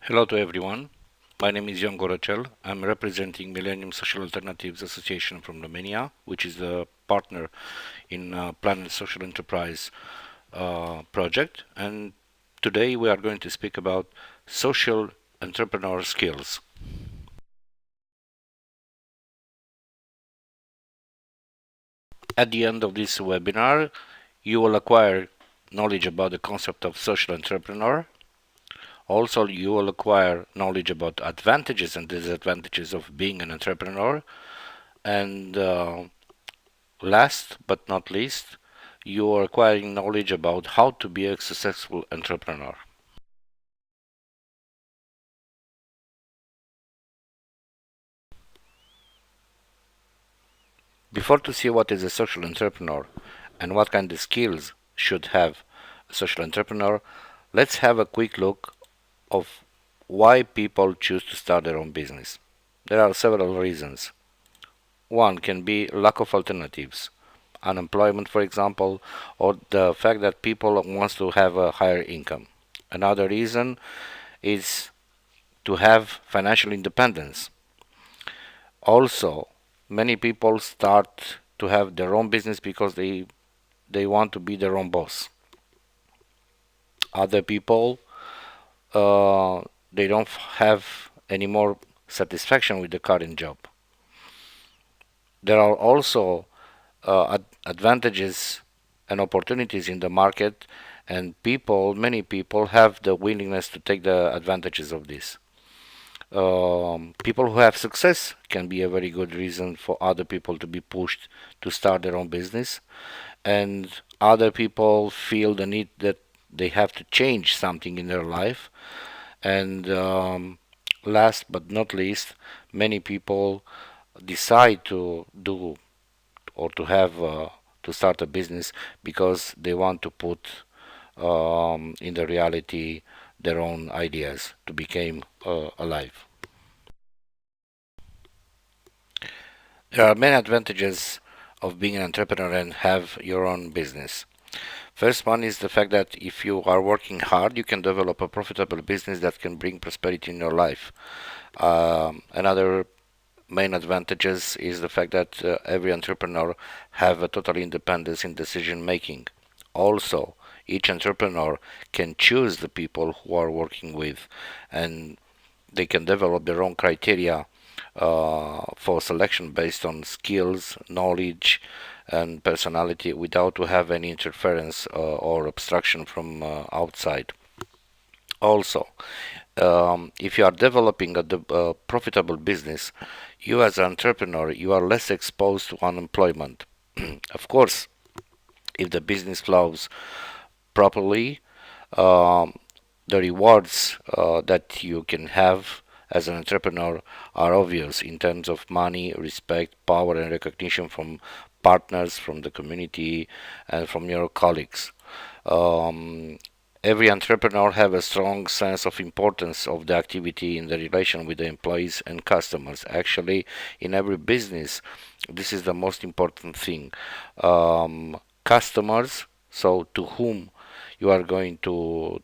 Hello to everyone. My name is Goracel. I'm representing Millenium Social Alternatives Association from Romania, which is a partner in Planet Social Enterprise project. And today we are going to speak about social entrepreneur skills. At the end of this webinar, you will acquire knowledge about the concept of social entrepreneur. Also, you will acquire knowledge about advantages and disadvantages of being an entrepreneur. And last but not least, you are acquiring knowledge about how to be a successful entrepreneur. Before to see what is a social entrepreneur and what kind of skills should have a social entrepreneur, let's have a quick look of why people choose to start their own business. There are several reasons. One can be lack of alternatives, unemployment, for example, or the fact that people wants to have a higher income. Another reason is to have financial independence. Also, many people start to have their own business because they want to be their own boss. Other people uh, they don't have any more satisfaction with the current job. There are also advantages and opportunities in the market, and many people have the willingness to take the advantages of this. People who have success can be a very good reason for other people to be pushed to start their own business, and other people feel the need that they have to change something in their life. And last but not least, many people decide to do or to have to start a business because they want to put in the reality their own ideas to become alive. There are many advantages of being an entrepreneur and have your own business. First one is the fact that if you are working hard, you can develop a profitable business that can bring prosperity in your life. Another main advantages is the fact that every entrepreneur have a total independence in decision making. Also, each entrepreneur can choose the people who are working with, and they can develop their own criteria for selection based on skills, knowledge, and personality without to have any interference or obstruction from outside. Also, if you are developing a profitable business, you as an entrepreneur, you are less exposed to unemployment. Of course, if the business flows properly, um, the rewards that you can have as an entrepreneur are obvious in terms of money, respect, power, and recognition from partners, from the community, and from your colleagues. Um, every entrepreneur have a strong sense of importance of the activity in the relation with the employees and customers. Actually, in every business, this is the most important thing. Customers, so to whom you are going to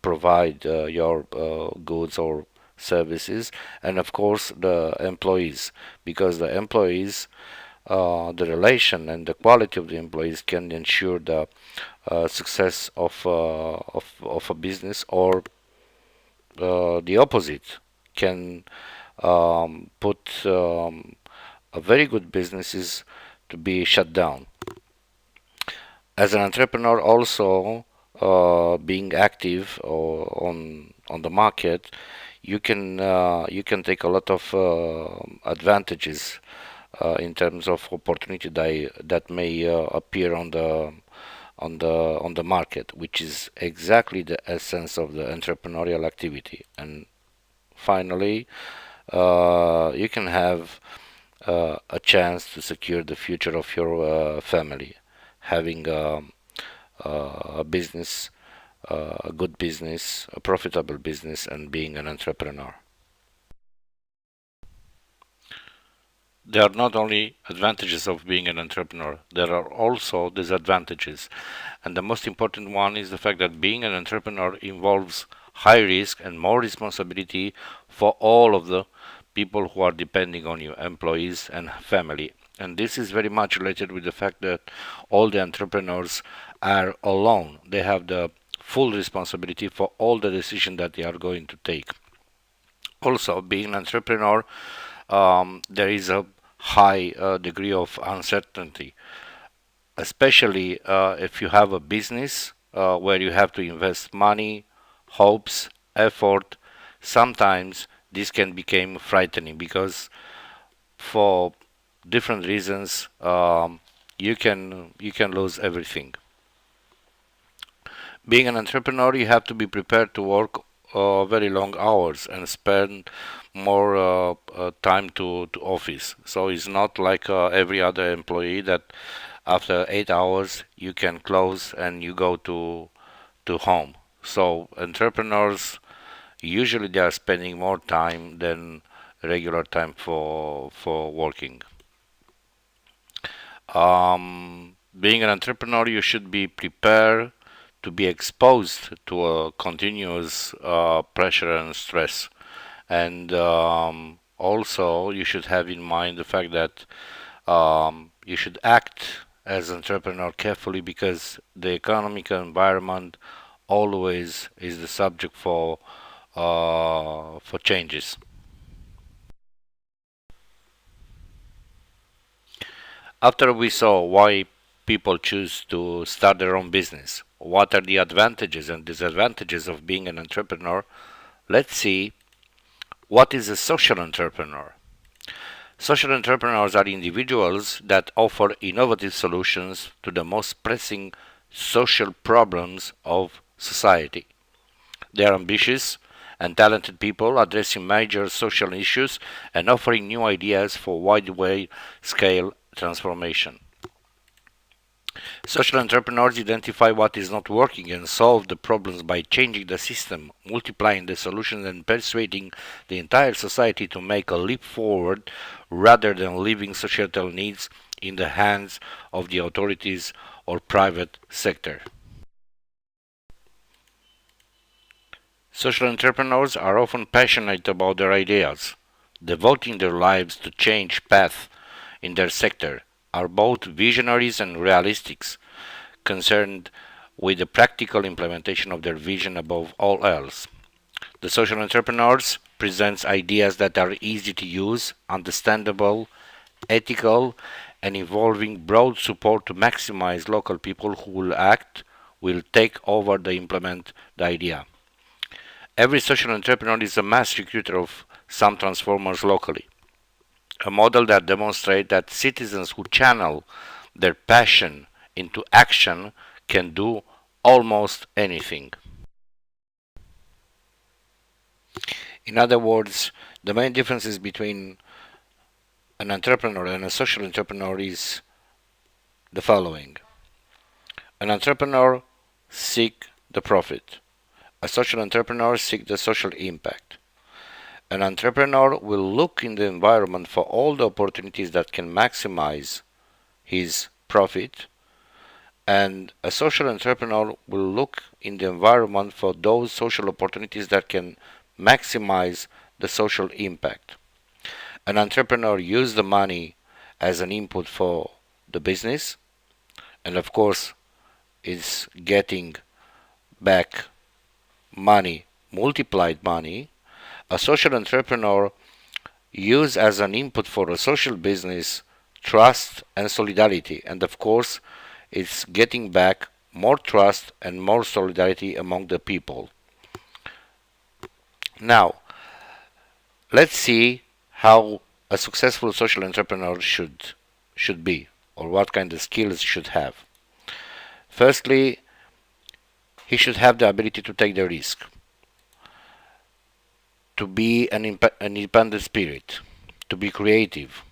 provide your goods or services, and of course the employees, because the employees, the relation and the quality of the employees can ensure the success of a business, or the opposite can put a very good businesses to be shut down. As an entrepreneur, also being active on the market, you can take a lot of advantages in terms of opportunity that may appear on the market, which is exactly the essence of the entrepreneurial activity. And finally, you can have a chance to secure the future of your family, having a business, a good business, a profitable business, and being an entrepreneur. There are not only advantages of being an entrepreneur, there are also disadvantages. And the most important one is the fact that being an entrepreneur involves high risk, and more responsibility for all of the people who are depending on you, employees and family. And this is very much related with the fact that all the entrepreneurs are alone. They have the full responsibility for all the decisions that they are going to take. Also, being an entrepreneur, there is a high degree of uncertainty, especially if you have a business where you have to invest money, hopes, effort. Sometimes this can become frightening because for different reasons you can lose everything. Being an entrepreneur, you have to be prepared to work very long hours and spend more time to office. So it's not like every other employee that after 8 hours you can close and you go to home. So entrepreneurs usually they are spending more time than regular time for working. Being an entrepreneur, you should be prepared to be exposed to a continuous pressure and stress. And also, you should have in mind the fact that you should act as an entrepreneur carefully because the economic environment always is the subject for changes. After we saw why people choose to start their own business, what are the advantages and disadvantages of being an entrepreneur, let's see what is a social entrepreneur. Social entrepreneurs are individuals that offer innovative solutions to the most pressing social problems of society. They are ambitious and talented people addressing major social issues and offering new ideas for wide scale transformation. Social entrepreneurs identify what is not working and solve the problems by changing the system, multiplying the solutions, and persuading the entire society to make a leap forward rather than leaving societal needs in the hands of the authorities or private sector. Social entrepreneurs are often passionate about their ideas, devoting their lives to change path in their sector, are both visionaries and realistics, concerned with the practical implementation of their vision above all else. The social entrepreneurs presents ideas that are easy to use, understandable, ethical, and involving broad support to maximize local people who will take over the implement the idea. Every social entrepreneur is a mass recruiter of some transformers locally, a model that demonstrates that citizens who channel their passion into action can do almost anything. In other words, the main differences between an entrepreneur and a social entrepreneur is the following. An entrepreneur seeks the profit. A social entrepreneur seeks the social impact. An entrepreneur will look in the environment for all the opportunities that can maximize his profit, and a social entrepreneur will look in the environment for those social opportunities that can maximize the social impact. An entrepreneur uses the money as an input for the business, and of course is getting back money, multiplied money. A social entrepreneur use as an input for a social business trust and solidarity, and of course it's getting back more trust and more solidarity among the people. Now let's see how a successful social entrepreneur should be, or what kind of skills should have. Firstly, he should have the ability to take the risk, to be an independent spirit, to be creative,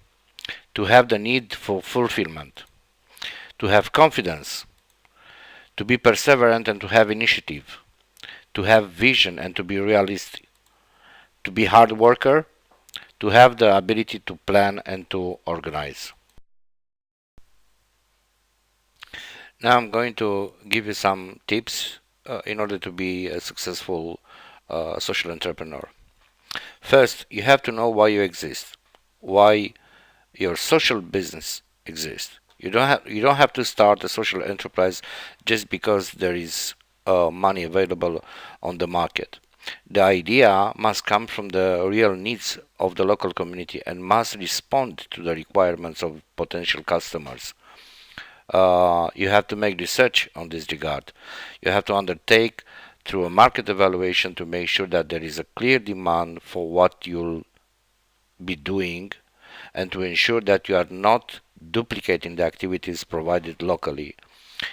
to have the need for fulfillment, to have confidence, to be perseverant and to have initiative, to have vision and to be realistic, to be hard worker, to have the ability to plan and to organize. Now I'm going to give you some tips in order to be a successful social entrepreneur. First, you have to know why you exist, why your social business exists. You don't have to start a social enterprise just because there is money available on the market. The idea must come from the real needs of the local community and must respond to the requirements of potential customers. You have to make research on this regard. You have to undertake through a market evaluation to make sure that there is a clear demand for what you'll be doing and to ensure that you are not duplicating the activities provided locally.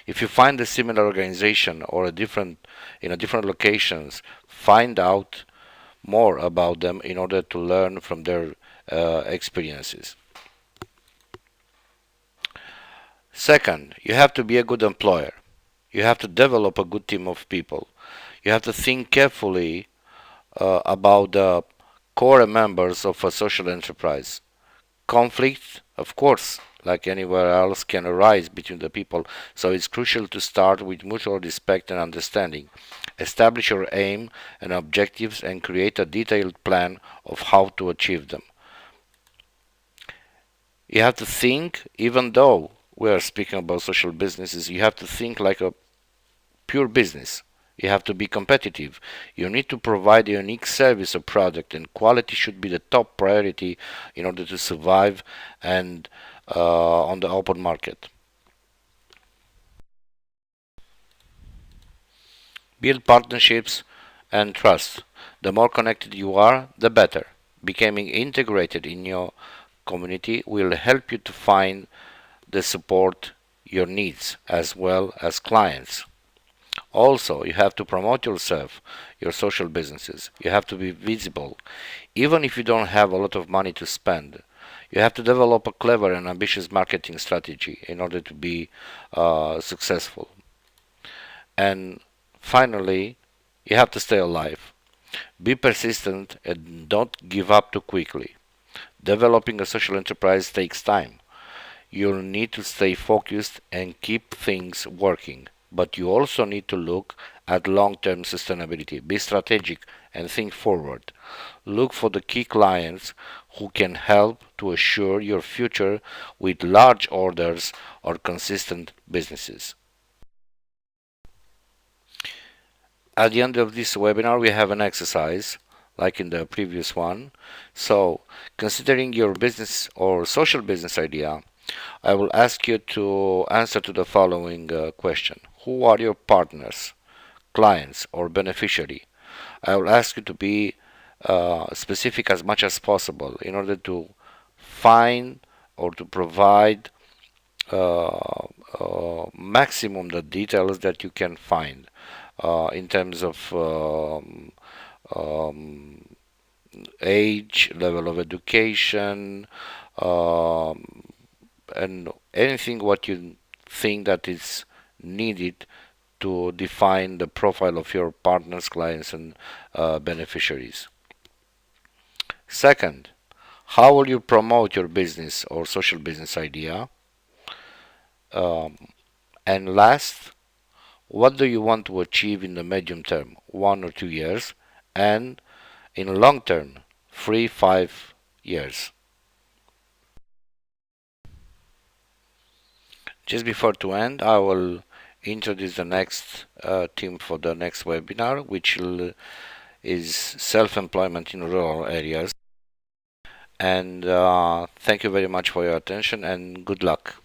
If you find a similar organization or a different locations, find out more about them in order to learn from their experiences. Second, you have to be a good employer. You have to develop a good team of people. You have to think carefully about the core members of a social enterprise. Conflict, of course, like anywhere else, can arise between the people, so it's crucial to start with mutual respect and understanding. Establish your aim and objectives and create a detailed plan of how to achieve them. You have to think, even though we are speaking about social businesses, you have to think like a pure business. You have to be competitive. You need to provide a unique service or product, and quality should be the top priority in order to survive and on the open market. Build partnerships and trust. The more connected you are, the better. Becoming integrated in your community will help you to find the support your needs as well as clients. Also, you have to promote yourself, your social businesses. You have to be visible, even if you don't have a lot of money to spend. You have to develop a clever and ambitious marketing strategy in order to be successful. And finally, you have to stay alive. Be persistent and don't give up too quickly. Developing a social enterprise takes time. You'll need to stay focused and keep things working. But you also need to look at long-term sustainability. Be strategic and think forward. Look for the key clients who can help to assure your future with large orders or consistent businesses. At the end of this webinar, we have an exercise like in the previous one. So, considering your business or social business idea, I will ask you to answer to the following question. Who are your partners, clients, or beneficiary? I will ask you to be specific as much as possible in order to find or to provide maximum the details that you can find in terms of um, age, level of education, and anything what you think that is needed to define the profile of your partners, clients, and beneficiaries. Second, how will you promote your business or social business idea? Um, and last, what do you want to achieve in the medium term, 1 or 2 years, and in long term, 3, 5 years? Just before to end, I will introduce the next team for the next webinar, which is self-employment in rural areas. And thank you very much for your attention and good luck.